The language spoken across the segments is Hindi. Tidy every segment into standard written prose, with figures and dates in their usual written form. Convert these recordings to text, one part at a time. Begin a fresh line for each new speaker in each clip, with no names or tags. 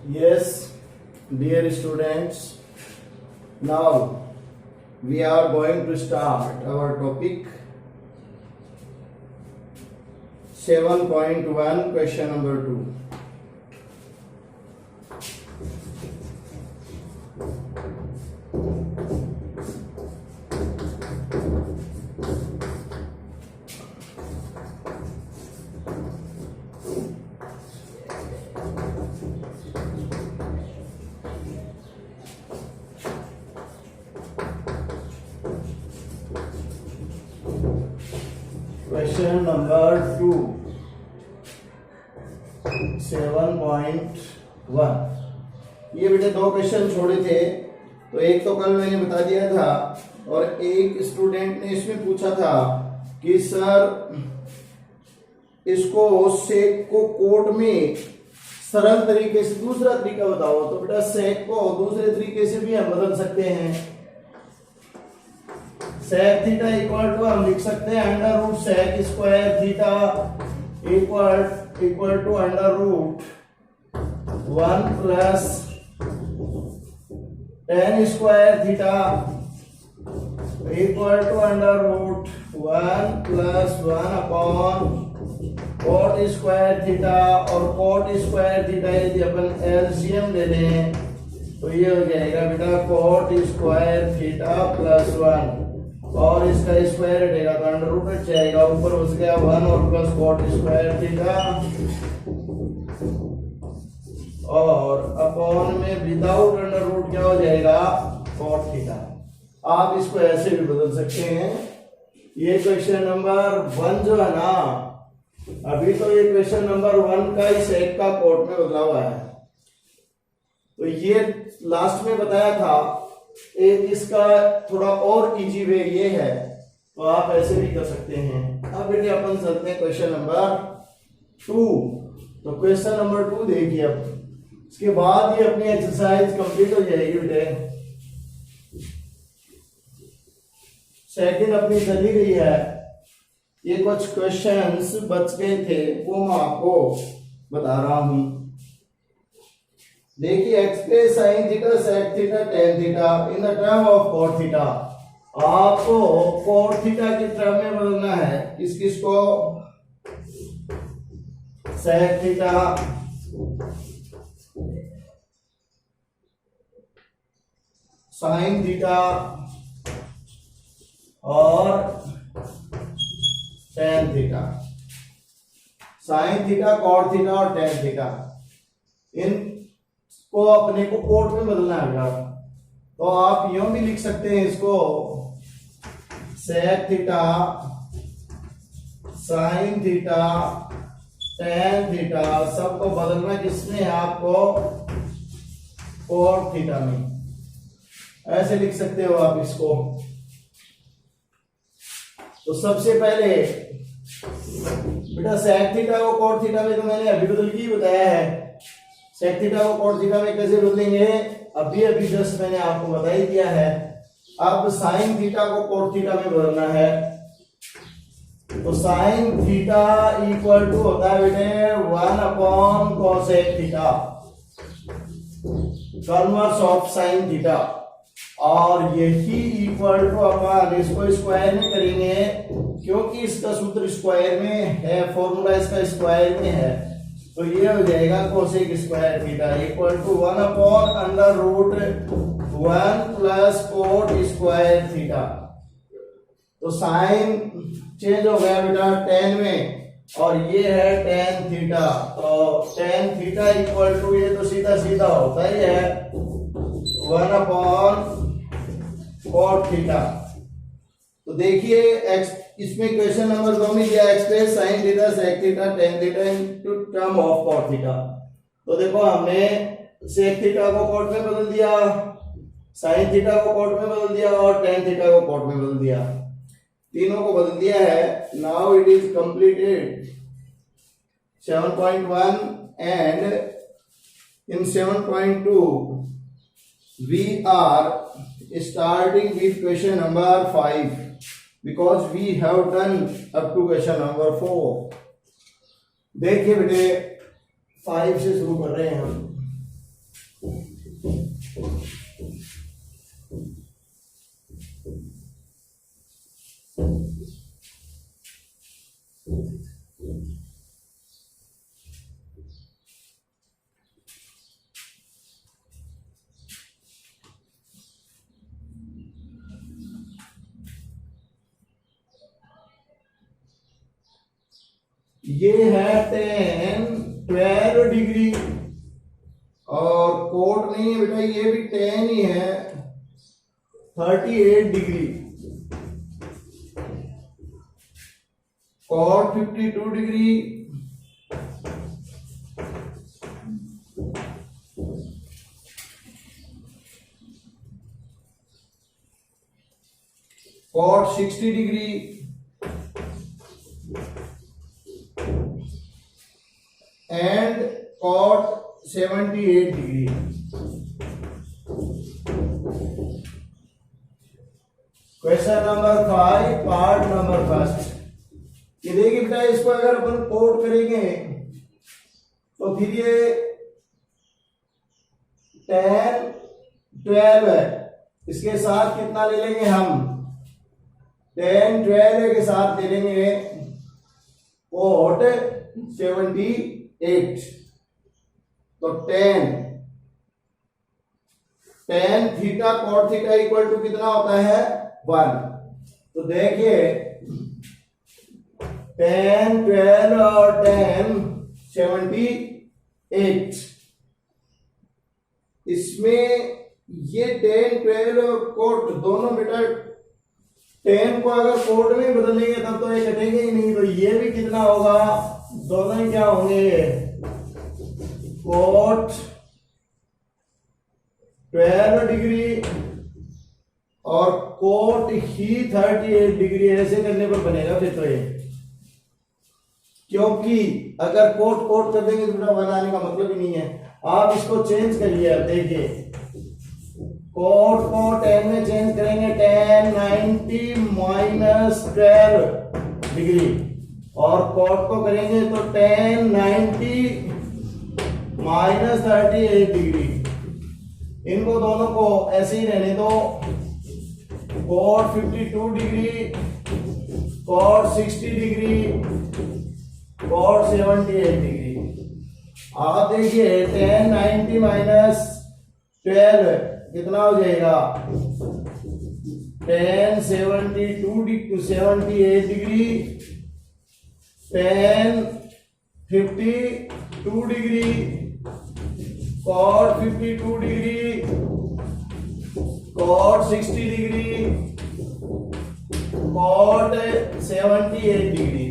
Yes, dear students, now we are going to start our topic 7.1 question number 2. Question number 2, 7.1. ये बेटे दो क्वेश्चन छोड़े थे, तो एक तो कल मैंने बता दिया था और एक स्टूडेंट ने इसमें पूछा था कि सर इसको सेक को कोट में सरल तरीके से दूसरा तरीका बताओ। तो बेटा सेक को दूसरे तरीके से भी हम बदल सकते हैं। सेक थीटा इक्वल टू हम लिख सकते हैं under root sec square theta equal to under root 1 plus tan square theta equal to under root 1 plus 1 upon cot square theta. और कॉट स्क्वायर थीटा यदि अपन एलसीएम ले लें तो ये हो जाएगा बेटा कॉट स्क्वायर थीटा प्लस 1 और इसका स्क्वायर हटेगा तो अंडर रूट हट जाएगा, ऊपर बच गया 1 और प्लस कॉट स्क्वायर थीटा और अपॉन में विदाउट अंडर रूट क्या हो जाएगा कॉट थीटा। आप इसको ऐसे भी बदल सकते हैं। ये क्वेश्चन नंबर 1 जो है ना, अभी तो ये क्वेश्चन नंबर 1 का ही सेक का कॉट में बदला हुआ है। तो ये लास्ट में बताया था। एक इसका थोड़ा और इजी वे ये है, तो आप ऐसे भी कर सकते हैं। अब बेटे अपन चलते हैं क्वेश्चन नंबर 2। तो क्वेश्चन नंबर 2 देखिए। अब इसके बाद ये अपनी एक्सरसाइज कंप्लीट हो जाएगी बेटे। सेकंड अपनी चली गई है। ये कुछ क्वेश्चंस बच गए थे, वो मैं आपको बता रहा हूं। देखिए express sine theta sec theta tan theta in the term of cot theta. आपको कॉट थीटा की टर्म में बदलना है। किस किस को? सेक थीटा साइन थीटा और tan theta. Sine theta cot theta और टेन थीटा इन को अपने को कोट में बदलना है बेटा। तो आप यूं भी लिख सकते हैं इसको sec theta sine theta tan theta सबको बदलना किसमें है आपको कोट थीटा में। ऐसे लिख सकते हो आप इसको। तो सबसे पहले बेटा सेक थीटा को कोट थीटा में तो मैंने अभी बदल के ही बताया है। सेक थीटा को कॉट थीटा में कैसे बदलेंगे अभी जस्ट मैंने आपको बता ही दिया है। अब साइन थीटा को कॉट थीटा में बदलना है। तो साइन थीटा इक्वल टू होता है बेटे 1 upon cosec theta, converse of sine theta. और यही इक्वल टू अपन इसको स्क्वायर में करेंगे क्योंकि इसका सूत्र स्क्वायर में है, फॉर्मूला इसका स्क्वायर में है। तो ये हो जाएगा cosec square theta equal to 1 upon under root 1 plus cot square theta. तो साइन चेंज हो गया बेटा टेन में और ये है टेन थीटा। तो टेन थीटा इक्वल टू ये तो सीधा सीधा होता ही है 1 अपॉन कोट थीटा। तो देखिए इसमें क्वेश्चन नंबर 2 में दिया express sine theta sec theta tan theta into term of cot theta. तो देखो हमने सेक थीटा को कॉट में बदल दिया, साइन थीटा को कॉट में बदल दिया और टेन थीटा को कॉट में बदल दिया। तीनों को बदल दिया है। Now it is completed 7.1 and in 7.2 we are starting with question number 5 because we have done up to question number 4। देखिए बेटे 5 से शुरू कर रहे हैं हम। ये है 10 12 डिग्री और कोट नहीं है बेटा, ये भी 10 ही है 38 degree, cot 52 degree, cot 60 degree, and cot 78 degree. Question number 5 part number first. ये देखिए बेटा, इसको अगर अपन कोट करेंगे तो फिर ये 10 12 है, इसके साथ कितना ले लेंगे हम, 10 12 के साथ ले लेंगे कोट 78, तो 10 theta cot theta equal to कितना होता है 1। तो देखिए 10 12 और 10 78, इसमें ये 10 12 और कोट दोनों बेटा 10 को अगर कोट में बदलेंगे तब तो ये कटेंगे ही नहीं, तो ये भी कितना होगा, दोनों ही क्या होंगे, कोट 12 डिग्री और कोट ही 38 डिग्री, ऐसे करने पर बनेगा फिर तो ये, क्योंकि अगर कोट कोट कर देंगे तो बनाने का मतलब ही नहीं है। आप इसको चेंज करिए, आप देखिए कोट को 10 में चेंज करेंगे, 10 90 माइनस 12 डिग्री, और कोट को करेंगे तो 10 90 माइनस 38 डिग्री। इनको दोनों को ऐसे ही रहने दो, cot 52 degree, cot 60 degree, cot 78 degree. आप देखिए 10 90 माइनस 12 कितना हो जाएगा, 10 72 degree 78 degree, 10 52 degree, cot 52 degree, cot 60 degree, cot 78 degree.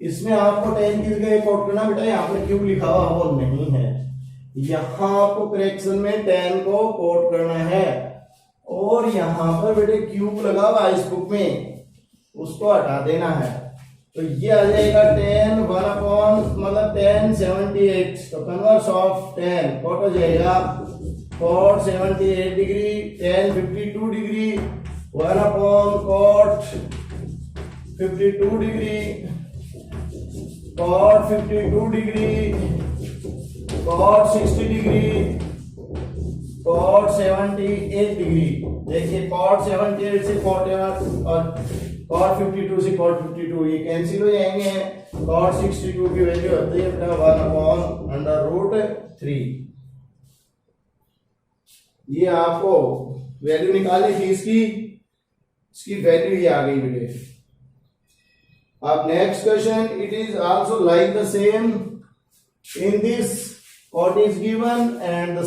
इसमें आपको 10 की जगह कोट करना बेटा, यहाँ पे क्यूब लिखा हुआ वो नहीं है, यहां आपको करेक्शन में 10 को कोट करना है, और यहां पर बेटे क्यूब लगा हुआ इस बुक में, उसको हटा देना है। तो ये आ जाएगा 10 1 अपॉन मतलब 10 78, तो कन्वर्स ऑफ 10 कोट हो जाएगा cot 78 degree, 10 52 degree, 1 upon cot 52 degree, cot 52 degree, cot 60 degree, cot 78 degree. देखिए कोट 78 से कोट और कोट 52 से कोट 52 ये कैंसिल हो जाएंगे, कोट 62 की वैल्यू होती है 1/√3। ये आपको वैल्यू निकालनी थी इसकी वैल्यू ये आ गई बेटे। अब next question, it is also like the same in this what is given, and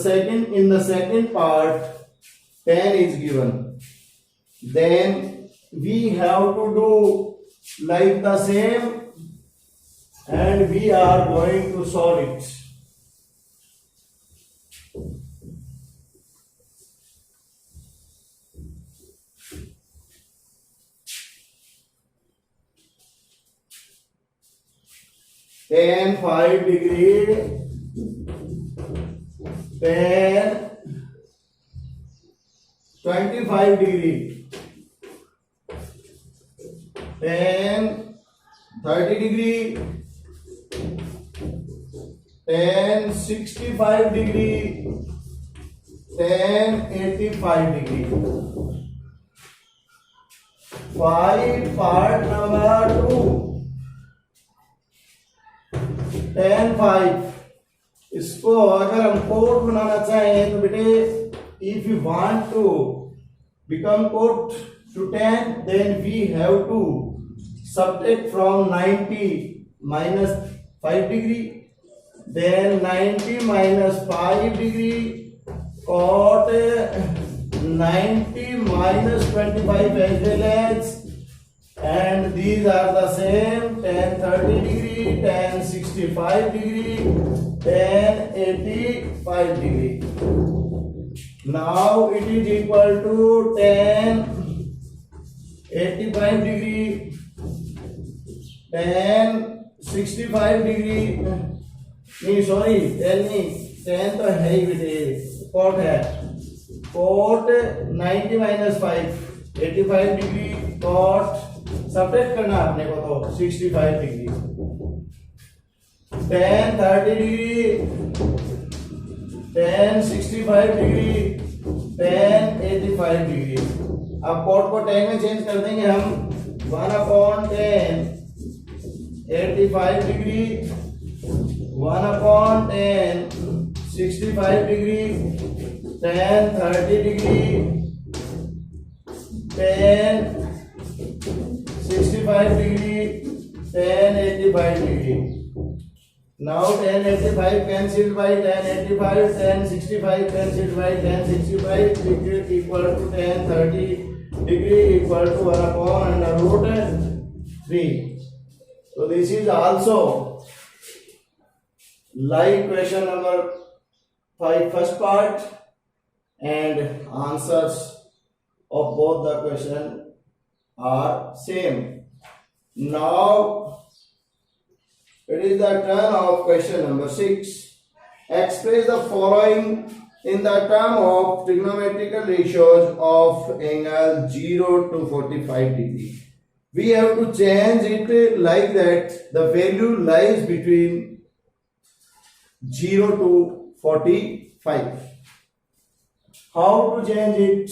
in the second part 10 is given, then we have to do like the same and we are going to solve it. Tan 5 degree, tan 25 degree, tan 30 degree, tan 65 degree, tan 85 degree. 5 part number 2, tan 5. इसको अगर हम कोट बनाना चाहें तो बेटे if you want to become cot to tan, then we have to subtract from 90 minus 5 degree, then 90 minus 5 degree, cot 90 minus 25 as well as, and these are the same, tan 30 degree, tan 65 degree, tan 85 degree. Now it is equal to tan 85 degree, tan 65 degree, नहीं सॉरी tan नहीं, tan तो है ही बेटे, cot है, cot 90 minus 5, 85 degree, cot subtract करना अपने को तो 65 degree, tan 30 degree, tan 65 degree, tan 85 degree. अब कॉट को tan में चेंज कर देंगे हम, 1/10 85 degree, 1/10 65 degree, tan 30 degree, tan 65 degree, tan 85 degree. Now tan 85 cancelled by tan 85, tan 65 cancelled by tan 65 degree equal to tan 30 degree equal to 1/√3. So this is also like question number 5 first part, and answers of both the question are same. Now it is the turn of question number 6. Express the following in the term of trigonometrical ratios of angle 0 to 45 degree. We have to change it like that the value lies between 0 to 45. How to change it?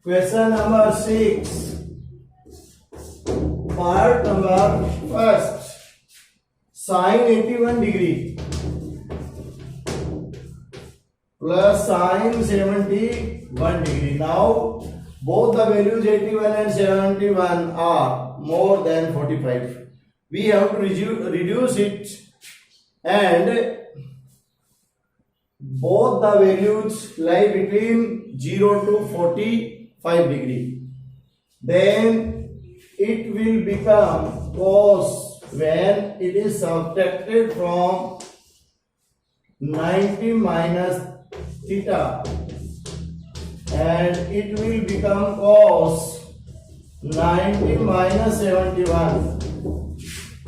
Question number 6, part number first, sin 81 degree plus sin 71 degree. Now both the values 81 and 71 are more than 45. We have to reduce it, and both the values lie between 0 to 45 degree. Then it will become cos when it is subtracted from 90 minus theta, and it will become cos 90 minus 71.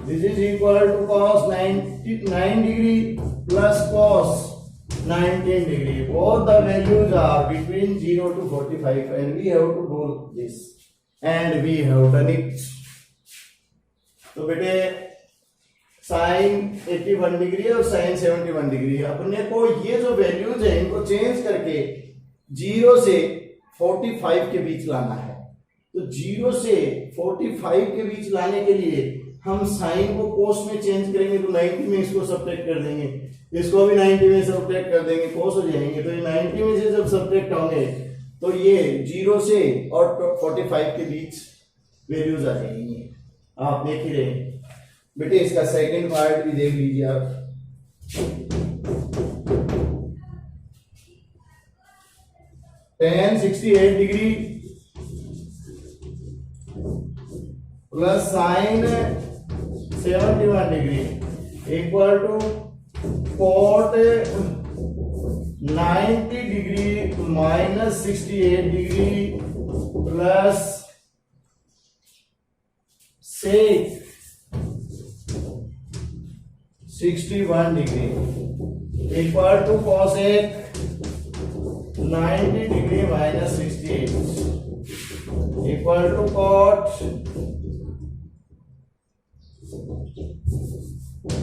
This is equal to cos 99 degree plus cos 19 degree. Both the values are between 0 to 45, and we have to do this, and we have done it. तो बेटे sin 81 डिग्री और sin 71 डिग्री, अपने को ये जो वैल्यूज है इनको चेंज करके 0 से 45 के बीच लाना है. तो 0 से 45 के बीच लाने के लिए हम साइन को कोस में चेंज करेंगे, तो 90 में इसको सब्ट्रैक्ट कर देंगे, इसको भी 90 में सब्ट्रैक्ट कर देंगे, कोस हो जाएंगे. तो ये 90 में से जब सब्ट्रैक्ट होंगे तो ये 0 से और 45 के बीच वैल्यूज आ जाएंगी. आप देख ही रहे बेटे. इसका सेकंड पार्ट भी देख लीजिए आप. tan 68 degree plus sin 71 degree equal to cot 90 degree minus 68 degree plus sec 61 degree equal to cosec 90 degree minus 68 equal to cot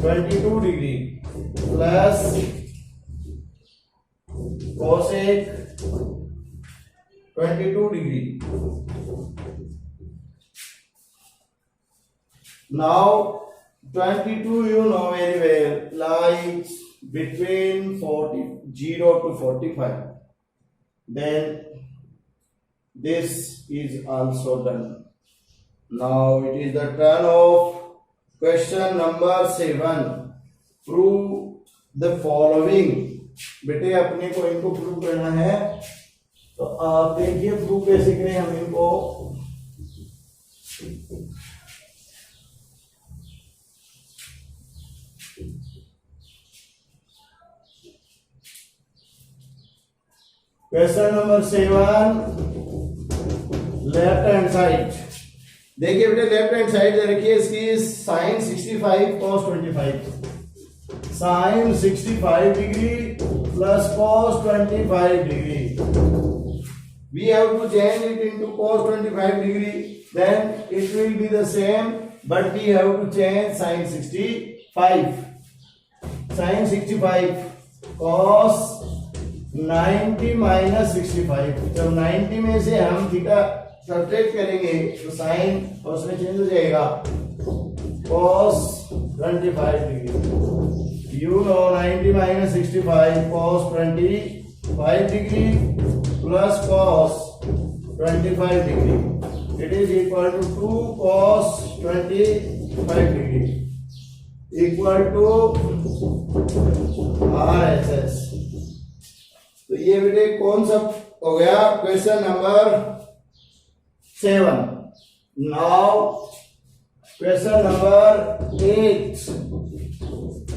22 degree plus cosec 22 degree. Now 22 you know very well lies between 0 to 45. Then this is also done. Now it is the turn of question number 7. Prove the following. बेटे अपने को इनको प्रूव करना है, तो आप देखिए प्रूव कैसे करें हम इनको। Question number 7 left hand side. देखिए बेटे लेफ्ट हैंड साइड दे रखी है इसकी sin 65 cos 25, sin 65 degree plus cos 25 degree. We have to change it into cos 25 degree, then it will be the same, but we have to change sin 65. Sin 65 cos 90 minus 65. जब 90 में से हम थीटा सब्ट्रैक्ट करेंगे तो साइन और उसमें चेंज हो जाएगा cos 25 degree. You know 90 minus 65 cos 25 degree plus cos 25 degree. It is equal to 2 cos 25 degree equal to RHS. तो ये बेटे कौन सा हो गया question number 7. Now question number 8.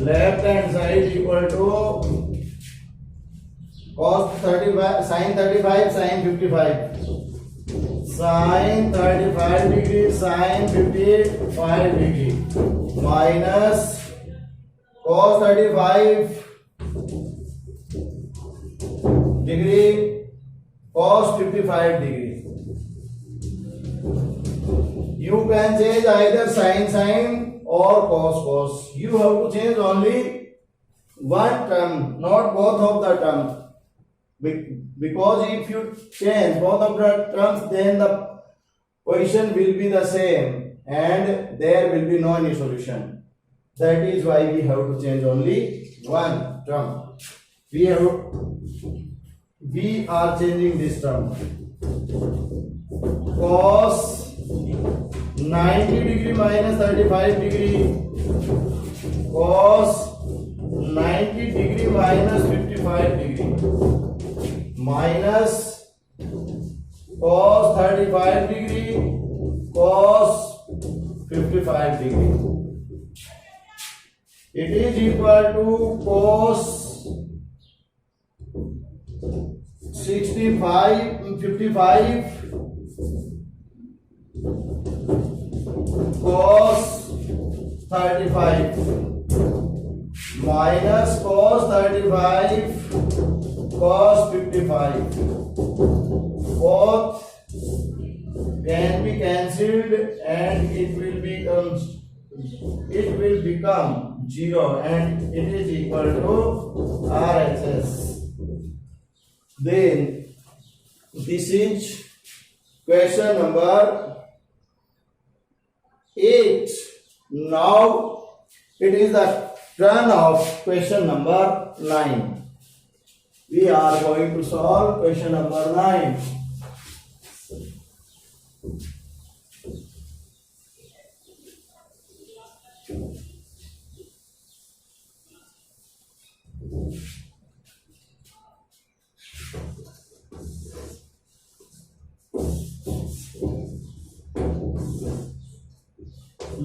Left hand side equal to cos 35 sin 35 sin 55 sin 35 degree sin 55 degree minus cos 35 degree cos 55 degree. You can change either sin or cos. You have to change only one term, not both of the terms. Because if you change both of the terms, then the question will be the same and there will be no any solution. That is why we have to change only one term. We are changing this term. Cos 90 degree minus 35 degree cos 90 degree minus 55 degree minus cos 35 degree cos 55 degree. It is equal to cos 55 cos 35 minus cos 35 cos 55. Both can be cancelled and it will become 0 and it is equal to RHS. Then this is question number 8. Now it is the turn of question number 9. We are going to solve question number 9.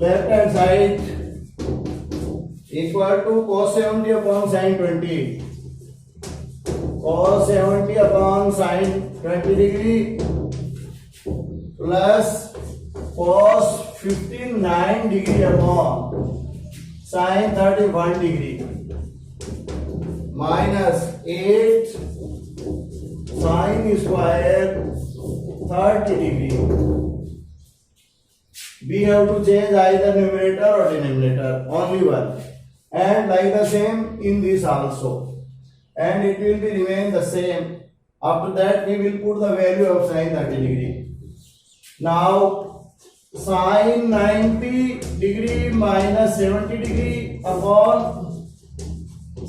Left hand side equal to cos 70 upon sin 20. Cos 70 upon sin 20 degree plus cos 59 degree upon sine 31 degree minus 8 sine square 30 degree. We have to change either numerator or denominator, only one, and like the same in this also, and it will be remain the same. After that we will put the value of sin 30 degree. Now sin 90 degree minus 70 degree upon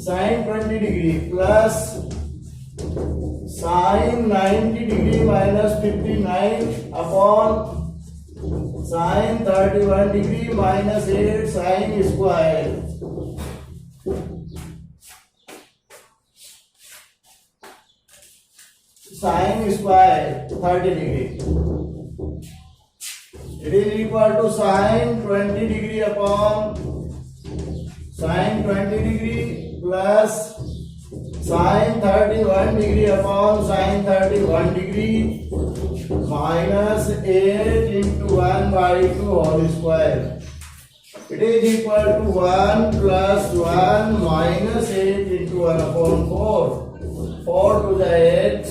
sin 20 degree plus sin 90 degree minus 59 upon sin 31 degree minus 8 sin square. Sin square 30 degree. It is equal to sin 20 degree upon sin 20 degree plus sin 31 degree upon sin 31 degree minus 8 into 1 by 2 whole square. It is equal to 1 plus 1 minus 8 into 1 upon 4. 4 to the 8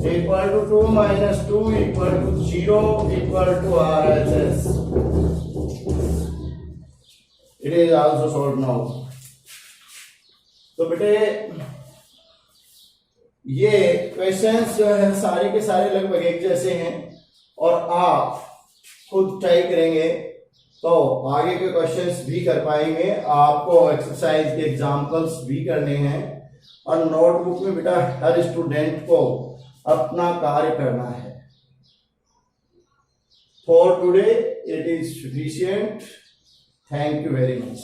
equal to 2 minus 2 equal to 0 equal to RHS. It is also solved now. तो बेटे ये क्वेश्चंस जो है सारे के सारे लगभग एक जैसे हैं और आप खुद ट्राई करेंगे तो आगे के क्वेश्चंस भी कर पाएंगे. आपको एक्सरसाइज के एग्जांपल्स भी करने हैं और नोटबुक में बेटा हर स्टूडेंट को अपना कार्य करना है. For today it is sufficient. Thank you very much.